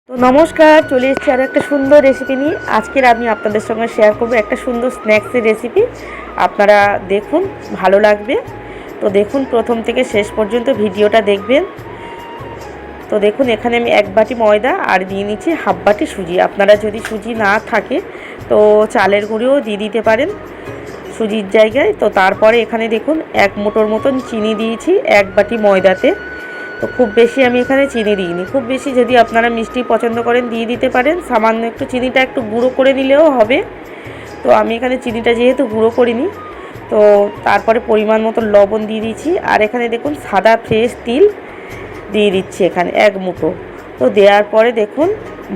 তো নমস্কার, চলে এসেছি আর একটা সুন্দর রেসিপি নিয়ে। আজকের আমি আপনাদের সঙ্গে শেয়ার করব একটা সুন্দর স্ন্যাক্সের রেসিপি। আপনারা দেখুন, ভালো লাগবে। তো দেখুন, প্রথম থেকে শেষ পর্যন্ত ভিডিওটা দেখবেন। তো দেখুন, এখানে আমি 1 বাটি ময়দা আর দিয়ে নিচ্ছি হাফ বাটি সুজি। আপনারা যদি সুজি না থাকে তো চালের গুঁড়িও দিয়ে দিতে পারেন সুজির জায়গায়। তো তারপরে এখানে দেখুন 1 মুঠোর মতন চিনি দিয়েছি 1 বাটি ময়দাতে। তো খুব বেশি আমি এখানে চিনি দিইনি, খুব বেশি যদি আপনারা মিষ্টি পছন্দ করেন দিয়ে দিতে পারেন। সামান্য একটু চিনিটা একটু গুঁড়ো করে নিলেও হবে। তো আমি এখানে চিনিটা যেহেতু গুঁড়ো করিনি, তো তারপরে পরিমাণ মতো লবণ দিয়ে দিয়েছি। আর এখানে দেখুন সাদা ফ্রেশ তিল দিয়ে দিচ্ছি এখানে 1 মুঠো। তো দেওয়ার পরে দেখুন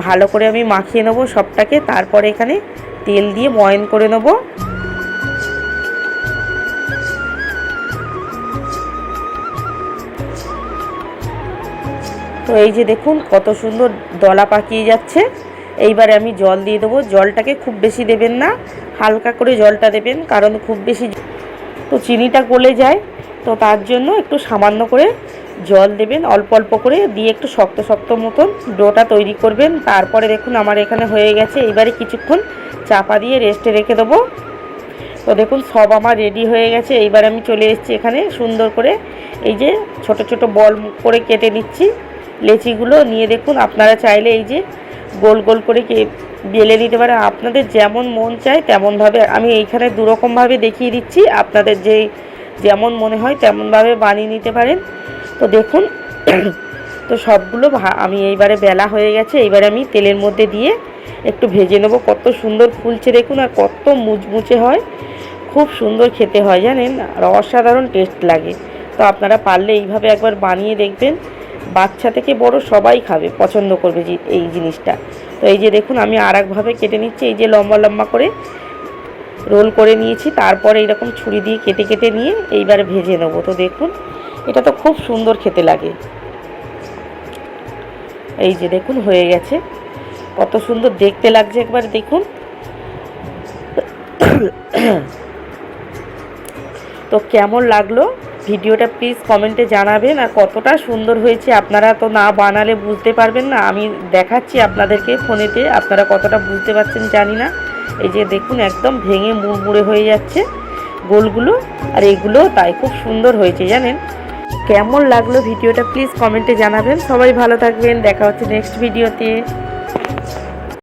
ভালো করে আমি মাখিয়ে নেবো সবটাকে। তারপরে এখানে তেল দিয়ে ময়ন করে নেবো। তো এই যে দেখুন কত সুন্দর দলা পাকিয়ে যাচ্ছে। এইবারে আমি জল দিয়ে দেবো। জলটাকে খুব বেশি দেবেন না, হালকা করে জলটা দেবেন, কারণ খুব বেশি তো চিনিটা গলে যায়। তো তার জন্য একটু সামান্য করে জল দেবেন, অল্প অল্প করে দিয়ে একটু শক্ত শক্ত মতন ডোটা তৈরি করবেন। তারপরে দেখুন আমার এখানে হয়ে গেছে। এইবারে কিছুক্ষণ চাপা দিয়ে রেস্টে রেখে দেবো। তো দেখুন সব আমার রেডি হয়ে গেছে। এইবার আমি চলে এসেছি এখানে সুন্দর করে এই যে ছোট ছোট বল করে কেটে নিচ্ছি লেচিগুলো নিয়ে। দেখুন আপনারা চাইলে এই যে গোল গোল করে বেলে নিতে পারেন, আপনাদের যেমন মন চায় তেমনভাবে। আমি এইখানে দুরকমভাবে দেখিয়ে দিচ্ছি, আপনাদের যেমন মনে হয় তেমনভাবে বানিয়ে নিতে পারেন। তো দেখুন তো সবগুলো আমি এইবারে বেলা হয়ে গেছে। এইবারে আমি তেলের মধ্যে দিয়ে একটু ভেজে নেবো। কত সুন্দর ফুলছে দেখুন, আর কত মুচমুচে হয়, খুব সুন্দর খেতে হয় জানেন, আর অসাধারণ টেস্ট লাগে। তো আপনারা পারলে এইভাবে একবার বানিয়ে দেখবেন, বাচ্চা থেকে বড় সবাই খাবে, পছন্দ করবে এই জিনিসটা। তো এই যে দেখুন আমি আর একভাবে কেটে নিচ্ছি, এই যে লম্বা লম্বা করে রোল করে নিয়েছি। তারপরে এইরকম ছুরি দিয়ে কেটে কেটে নিয়ে এইবারে ভেজে নেবো। তো দেখুন এটা তো খুব সুন্দর খেতে লাগে। এই যে দেখুন হয়ে গেছে, কত সুন্দর দেখতে লাগছে একবার দেখুন। তো কেমন লাগলো ভিডিওটা প্লিজ কমেন্টে জানাবেন। আর কতটা সুন্দর হয়েছে আপনারা তো না বানালে বুঝতে পারবেন না। আমি দেখাচ্ছি আপনাদেরকে ফোনেতে, আপনারা কতটা বুঝতে পারছেন জানি না। এই যে দেখুন একদম ভেঙে মুড়মুড়ে হয়ে যাচ্ছে গোলগুলো, আর এইগুলো তাই খুব সুন্দর হয়েছে জানেন। কেমন লাগলো ভিডিওটা প্লিজ কমেন্টে জানাবেন। সবাই ভালো থাকবেন, দেখা হচ্ছে নেক্সট ভিডিওতে।